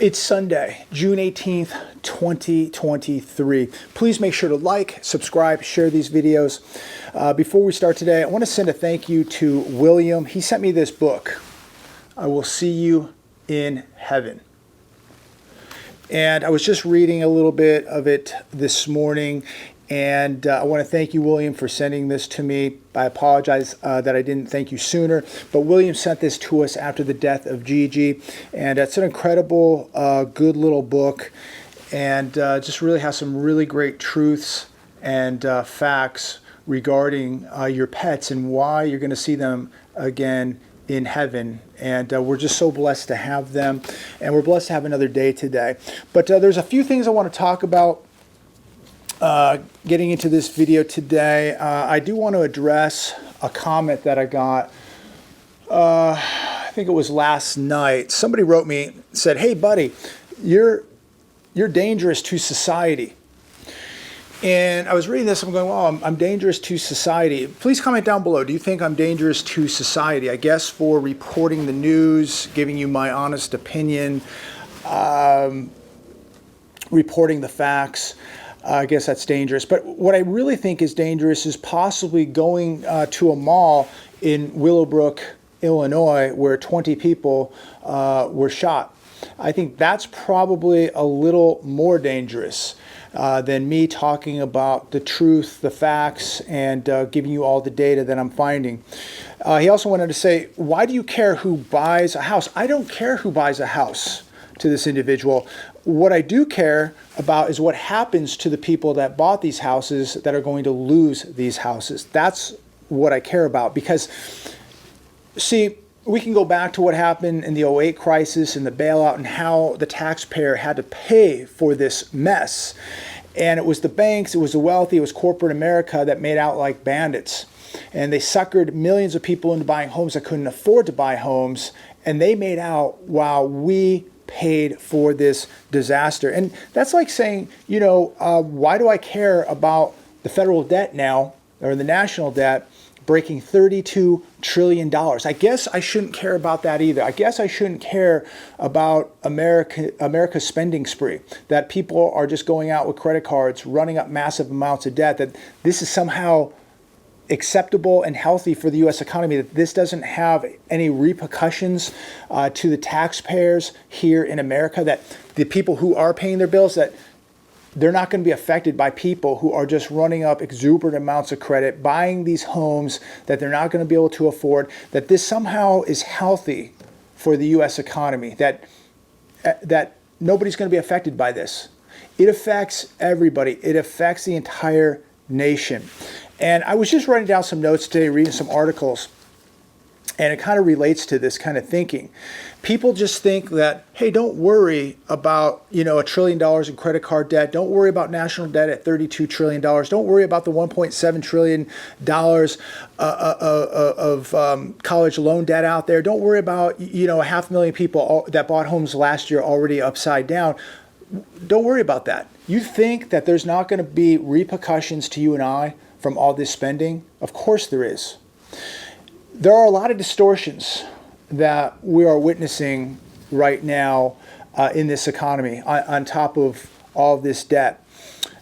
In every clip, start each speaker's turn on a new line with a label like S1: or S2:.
S1: It's Sunday, June 18th, 2023. Please make sure to like, subscribe, share these videos. Before we start today, I want to send a thank you to William. He sent me this book, I Will See You in Heaven. And I was just reading a little bit of it this morning, and I want to thank you, William, for sending this to me. I apologize that I didn't thank you sooner, but William sent this to us after the death of Gigi, and it's an incredible, good little book, and just really has some really great truths and facts regarding your pets and why you're going to see them again in heaven. And we're just so blessed to have them, and we're blessed to have another day today. But there's a few things I want to talk about getting into this video today. I do want to address a comment that I got, I think it was last night. Somebody wrote me, said, "Hey buddy, you're dangerous to society." And I was reading this, I'm going, well, I'm dangerous to society. Please comment down below. Do you think I'm dangerous to society? I guess for reporting the news, giving you my honest opinion, reporting the facts. I guess that's dangerous. But what I really think is dangerous is possibly going to a mall in Willowbrook, Illinois, where 20 people were shot. I think that's probably a little more dangerous than me talking about the truth, the facts, and giving you all the data that I'm finding. He also wanted to say, why do you care who buys a house? I don't care who buys a house to this individual. What I do care about is what happens to the people that bought these houses that are going to lose these houses. That's what I care about, because, see, we can go back to what happened in the '08 crisis and the bailout and how the taxpayer had to pay for this mess. And it was the banks, it was the wealthy, it was corporate America that made out like bandits. And they suckered millions of people into buying homes that couldn't afford to buy homes. And they made out while we paid for this disaster. And that's like saying, you know, why do I care about the federal debt now, or the national debt, breaking $32 trillion? I guess I shouldn't care about that either. I guess I shouldn't care about America's spending spree, that people are just going out with credit cards, running up massive amounts of debt, that this is somehow acceptable and healthy for the U.S. economy, that this doesn't have any repercussions to the taxpayers here in America, that the people who are paying their bills, that they're not going to be affected by people who are just running up exuberant amounts of credit, buying these homes that they're not going to be able to afford, that this somehow is healthy for the U.S. economy, that nobody's going to be affected by this. It affects everybody. It affects the entire nation. And I was just writing down some notes today, reading some articles, and it kind of relates to this kind of thinking. People just think that, hey, don't worry about, you know, $1 trillion in credit card debt. Don't worry about national debt at $32 trillion. Don't worry about the $1.7 trillion of college loan debt out there. Don't worry about, you know, 500,000 people that bought homes last year already upside down. Don't worry about that. You think that there's not going to be repercussions to you and I from all this spending? Of course there is. There are a lot of distortions that we are witnessing right now in this economy on top of all of this debt.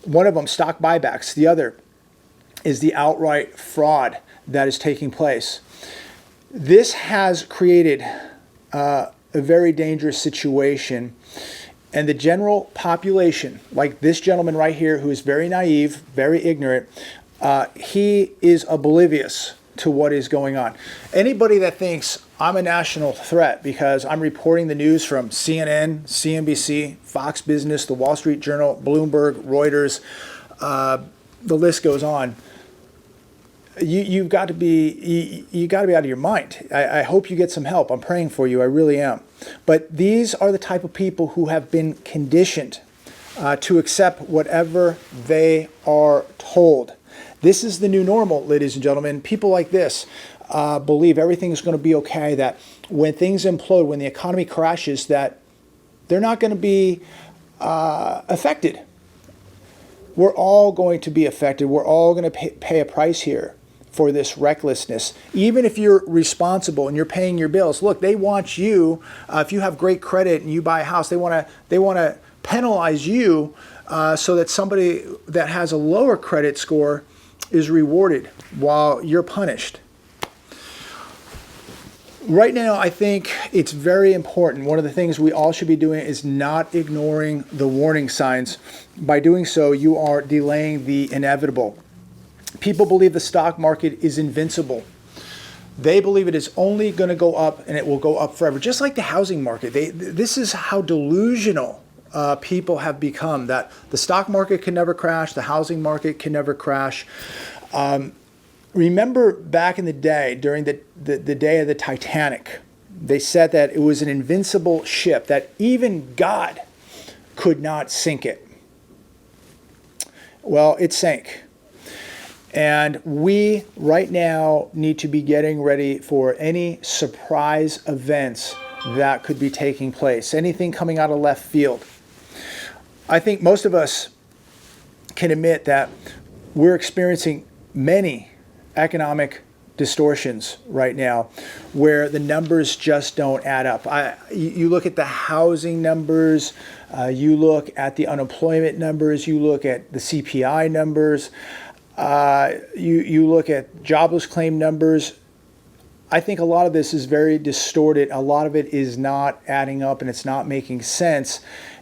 S1: One of them, stock buybacks. The other is the outright fraud that is taking place. This has created a very dangerous situation. And the general population, like this gentleman right here, who is very naive, very ignorant, he is oblivious to what is going on. Anybody that thinks I'm a national threat because I'm reporting the news from CNN, CNBC, Fox Business, the Wall Street Journal, Bloomberg, Reuters, the list goes on. You've got to be out of your mind. I hope you get some help. I'm praying for you. I really am. But these are the type of people who have been conditioned to accept whatever they are told. This is the new normal, ladies and gentlemen. People like this believe everything is going to be okay, that when things implode, when the economy crashes, that they're not going to be affected. We're all going to be affected. We're all going to pay a price here. for this recklessness. Even if you're responsible and you're paying your bills, look, they want you, if you have great credit and you buy a house, they want to penalize you so that somebody that has a lower credit score is rewarded while you're punished. Right now, I think it's very important. One of the things we all should be doing is not ignoring the warning signs. By doing so, you are delaying the inevitable. People believe the stock market is invincible. They believe it is only going to go up and it will go up forever. Just like the housing market. This is how delusional people have become, that the stock market can never crash, the housing market can never crash. Remember back in the day, during the day of the Titanic, they said that it was an invincible ship, that even God could not sink it. Well, it sank. And we right now need to be getting ready for any surprise events that could be taking place, anything coming out of left field. I think most of us can admit that we're experiencing many economic distortions right now where the numbers just don't add up. You look at the housing numbers, you look at the unemployment numbers, you look at the CPI numbers, you look at jobless claim numbers. I think a lot of this is very distorted. A lot of it is not adding up and it's not making sense.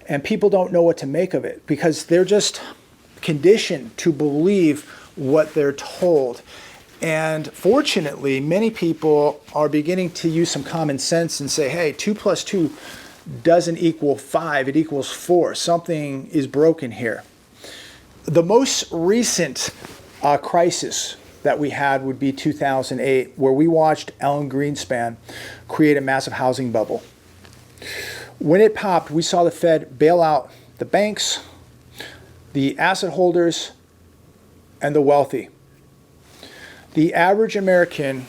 S1: And people don't know what to make of it because they're just conditioned to believe what they're told. And fortunately, many people are beginning to use some common sense and say, hey, 2 plus 2 doesn't equal 5, it equals 4. Something is broken here. The most recent crisis that we had would be 2008, where we watched Alan Greenspan create a massive housing bubble. When it popped, we saw the Fed bail out the banks, the asset holders, and the wealthy. The average American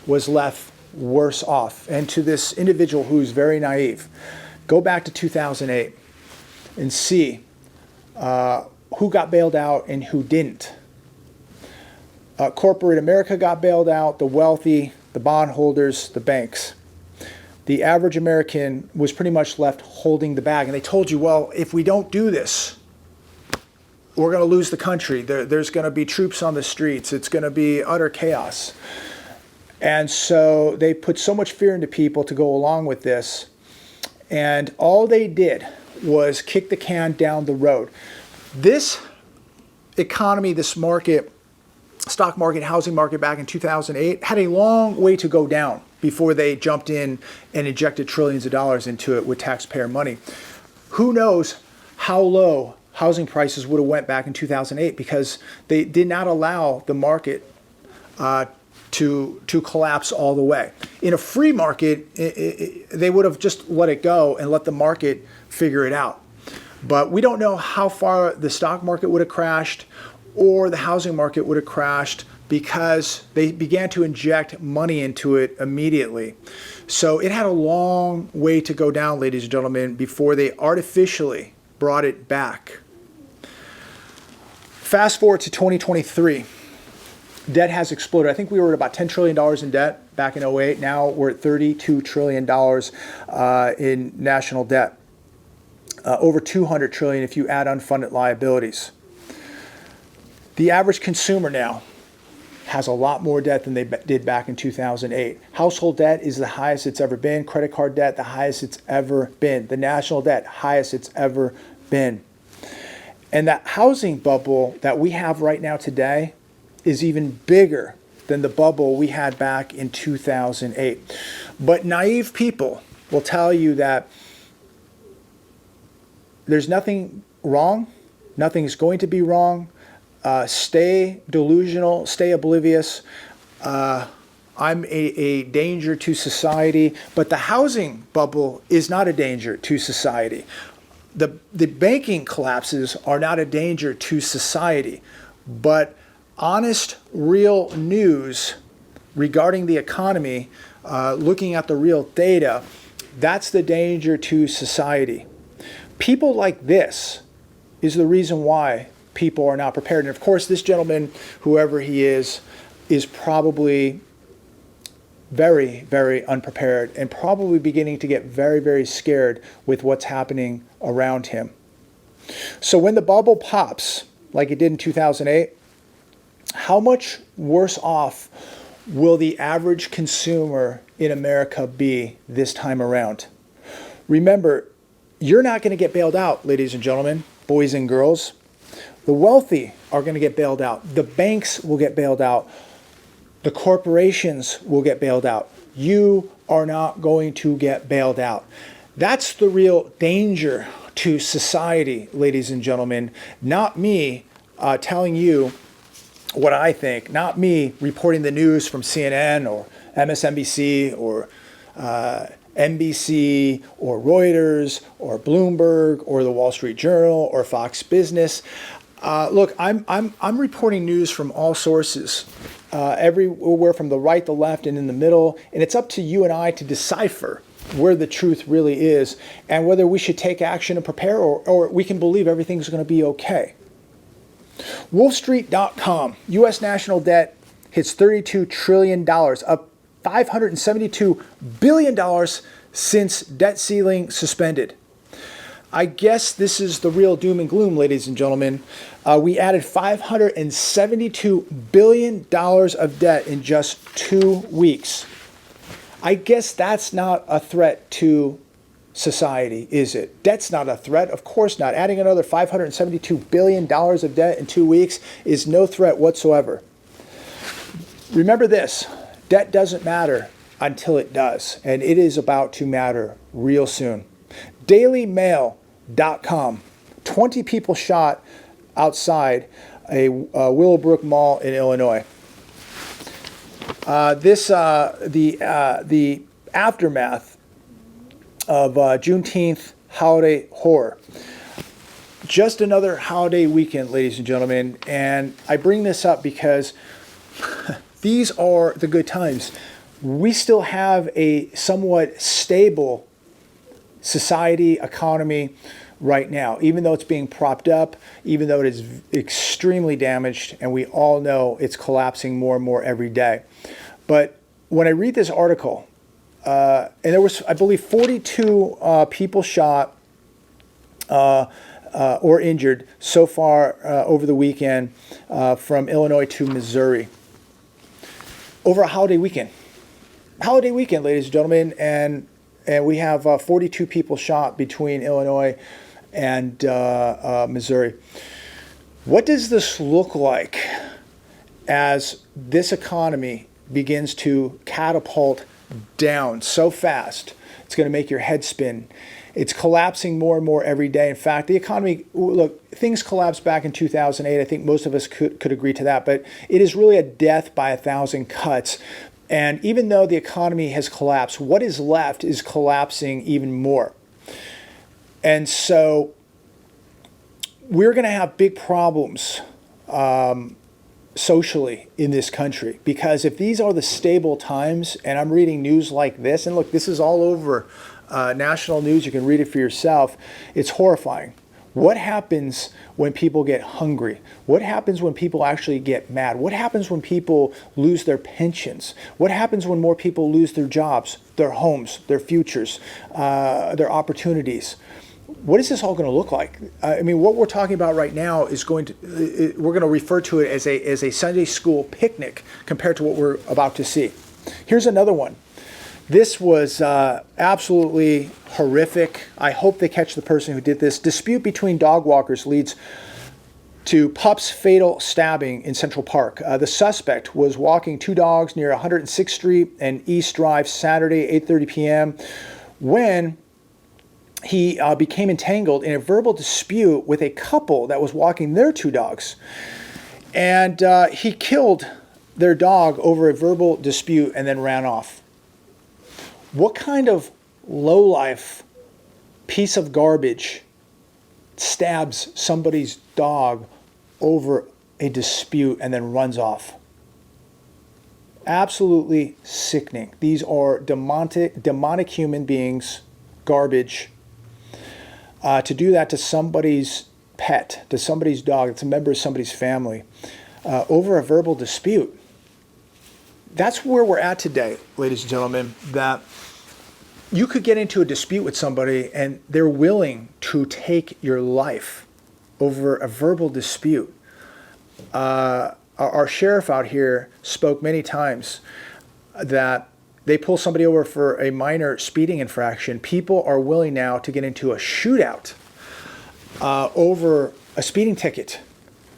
S1: was left worse off. And to this individual who's very naive, go back to 2008 and see who got bailed out and who didn't. Corporate America got bailed out, the wealthy, the bondholders, the banks. The average American was pretty much left holding the bag. And they told you, well, if we don't do this, we're going to lose the country. There's going to be troops on the streets. It's going to be utter chaos. And so they put so much fear into people to go along with this. And all they did was kick the can down the road. This economy, this market, stock market, housing market back in 2008 had a long way to go down before they jumped in and injected trillions of dollars into it with taxpayer money. Who knows how low housing prices would have went back in 2008 because they did not allow the market to collapse all the way. In a free market, they would have just let it go and let the market figure it out. But we don't know how far the stock market would have crashed or the housing market would have crashed because they began to inject money into it immediately. So it had a long way to go down, ladies and gentlemen, before they artificially brought it back. Fast forward to 2023. Debt has exploded. I think we were at about $10 trillion in debt back in 2008. Now we're at $32 trillion in national debt. Over $200 trillion if you add unfunded liabilities. The average consumer now has a lot more debt than they did back in 2008. Household debt is the highest it's ever been. Credit card debt, the highest it's ever been. The national debt, highest it's ever been. And that housing bubble that we have right now today is even bigger than the bubble we had back in 2008. But naive people will tell you that there's nothing wrong. Nothing is going to be wrong. Stay delusional, stay oblivious. I'm a danger to society, but the housing bubble is not a danger to society. The banking collapses are not a danger to society, but honest, real news regarding the economy, looking at the real data, that's the danger to society. People like this is the reason why people are not prepared. And of course, this gentleman, whoever he is, is probably very, very unprepared and probably beginning to get very, very scared with what's happening around him. So when the bubble pops, like it did in 2008, how much worse off will the average consumer in America be this time around? Remember, you're not going to get bailed out, ladies and gentlemen, boys and girls. The wealthy are going to get bailed out. The banks will get bailed out. The corporations will get bailed out. You are not going to get bailed out. That's the real danger to society, ladies and gentlemen. Not me telling you what I think. Not me reporting the news from CNN or MSNBC or NBC or Reuters or Bloomberg or the Wall Street Journal or Fox Business. Look, I'm reporting news from all sources, everywhere from the right, the left, and in the middle. And it's up to you and I to decipher where the truth really is and whether we should take action and prepare, or we can believe everything's going to be okay. Wolfstreet.com, U.S. national debt hits $32 trillion, up $572 billion since debt ceiling suspended. I guess this is the real doom and gloom, ladies and gentlemen. We added $572 billion of debt in just 2 weeks. I guess that's not a threat to society, is it? Debt's not a threat. Of course not. Adding another $572 billion of debt in 2 weeks is no threat whatsoever. Remember this, debt doesn't matter until it does, and it is about to matter real soon. DailyMail.com, 20 people shot outside a Willowbrook Mall in Illinois. The aftermath of Juneteenth holiday horror. Just another holiday weekend, ladies and gentlemen, and I bring this up because these are the good times. We still have a somewhat stable society, economy right now, even though it's being propped up, even though it is extremely damaged, and we all know it's collapsing more and more every day. But when I read this article, and there was, I believe, 42 people shot or injured so far over the weekend from Illinois to Missouri. Over a holiday weekend. Holiday weekend, ladies and gentlemen, and we have 42 people shot between Illinois and Missouri. What does this look like as this economy begins to catapult down so fast? It's going to make your head spin. It's collapsing more and more every day. In fact, the economy, look, things collapsed back in 2008. I think most of us could agree to that, but it is really a death by 1,000 cuts. And even though the economy has collapsed, what is left is collapsing even more. And so we're going to have big problems socially in this country, because if these are the stable times, and I'm reading news like this, and look, this is all over national news, you can read it for yourself, it's horrifying. What happens when people get hungry? What happens when people actually get mad? What happens when people lose their pensions? What happens when more people lose their jobs, their homes, their futures, their opportunities? What is this all going to look like? I mean, what we're talking about right now is we're going to refer to it as a Sunday school picnic compared to what we're about to see. Here's another one. This was absolutely horrific. I hope they catch the person who did this. Dispute between dog walkers leads to pup's fatal stabbing in Central Park. The suspect was walking two dogs near 106th Street and East Drive Saturday, 8:30 p.m. when he became entangled in a verbal dispute with a couple that was walking their two dogs. And he killed their dog over a verbal dispute and then ran off. What kind of lowlife piece of garbage stabs somebody's dog over a dispute and then runs off? Absolutely sickening. These are demonic human beings, garbage. To do that to somebody's pet, to somebody's dog, it's a member of somebody's family, over a verbal dispute. that's where we're at today, ladies and gentlemen, that you could get into a dispute with somebody and they're willing to take your life over a verbal dispute. Our sheriff out here spoke many times that they pull somebody over for a minor speeding infraction. People are willing now to get into a shootout over a speeding ticket.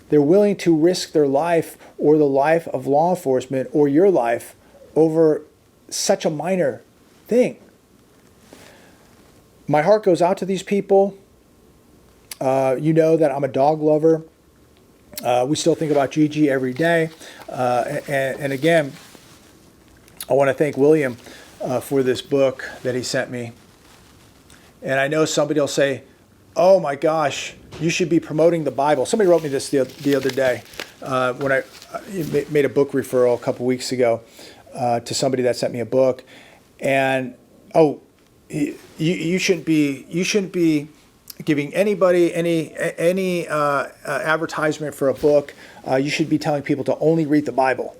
S1: They're willing to risk their life or the life of law enforcement or your life over such a minor thing. My heart goes out to these people. You know that I'm a dog lover. We still think about Gigi every day. And again, I want to thank William for this book that he sent me. And I know somebody will say, oh my gosh, you should be promoting the Bible. Somebody wrote me this the other day when I made a book referral a couple weeks ago to somebody that sent me a book. And, oh, you shouldn't be giving anybody any advertisement for a book. You should be telling people to only read the Bible.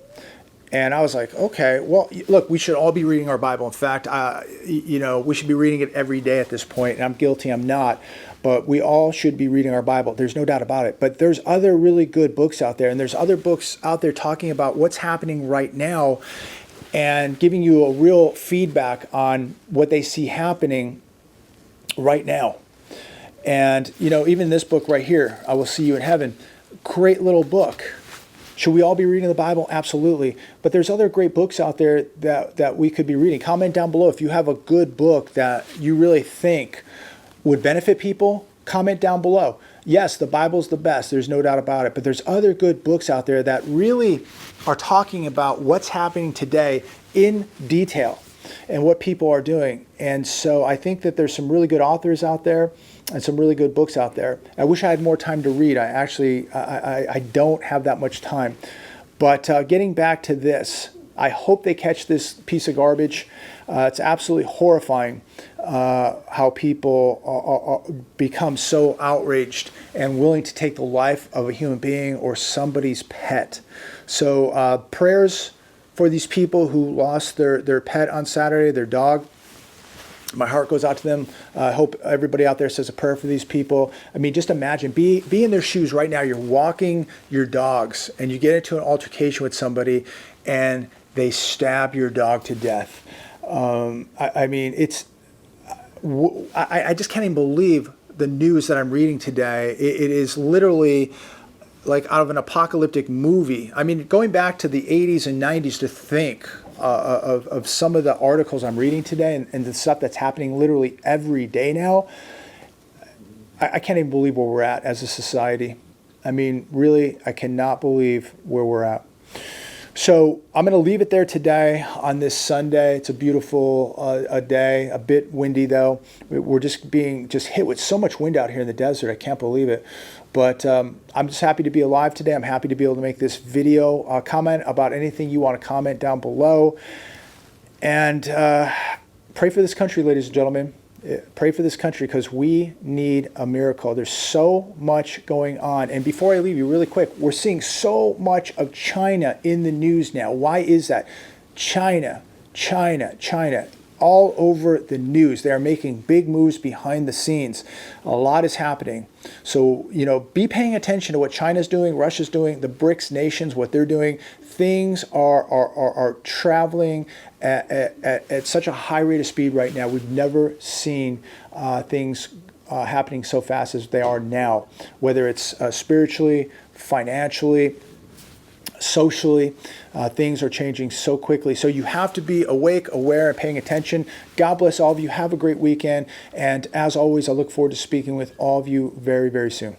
S1: And I was like, okay, well, look, we should all be reading our Bible. In fact, we should be reading it every day at this point. And I'm guilty, I'm not. But we all should be reading our Bible. There's no doubt about it. But there's other really good books out there. And there's other books out there talking about what's happening right now and giving you a real feedback on what they see happening right now. And, even this book right here, I Will See You in Heaven, great little book. Should we all be reading the Bible? Absolutely. But there's other great books out there that we could be reading. Comment down below if you have a good book that you really think would benefit people. Comment down below. Yes, the Bible's the best. There's no doubt about it. But there's other good books out there that really are talking about what's happening today in detail and what people are doing. And so I think that there's some really good authors out there and some really good books out there. I wish I had more time to read. I don't have that much time. But getting back to this, I hope they catch this piece of garbage. It's absolutely horrifying how people become so outraged and willing to take the life of a human being or somebody's pet. So prayers for these people who lost their pet on Saturday, their dog. My heart goes out to them. I hope everybody out there says a prayer for these people. I mean, just imagine, be in their shoes right now. You're walking your dogs and you get into an altercation with somebody and they stab your dog to death. I mean, I just can't even believe the news that I'm reading today. It is literally like out of an apocalyptic movie. I mean, going back to the 80s and 90s to think of some of the articles I'm reading today and the stuff that's happening literally every day now, I can't even believe where we're at as a society. I mean, really, I cannot believe where we're at. So I'm going to leave it there today on this Sunday. It's a beautiful day, a bit windy though. We're just being hit with so much wind out here in the desert. I can't believe it. But I'm just happy to be alive today. I'm happy to be able to make this video. Comment about anything you want to comment down below. And pray for this country, ladies and gentlemen. Pray for this country because we need a miracle. There's so much going on. And before I leave you really quick, we're seeing so much of China in the news now. Why is that? China, all over the news. They are making big moves behind the scenes. A lot is happening. So, be paying attention to what China's doing, Russia's doing, the BRICS nations, what they're doing. Things are traveling at such a high rate of speed right now. We've never seen things happening so fast as they are now, whether it's spiritually, financially, socially. Things are changing so quickly. So you have to be awake, aware, and paying attention. God bless all of you. Have a great weekend. And as always, I look forward to speaking with all of you very, very soon.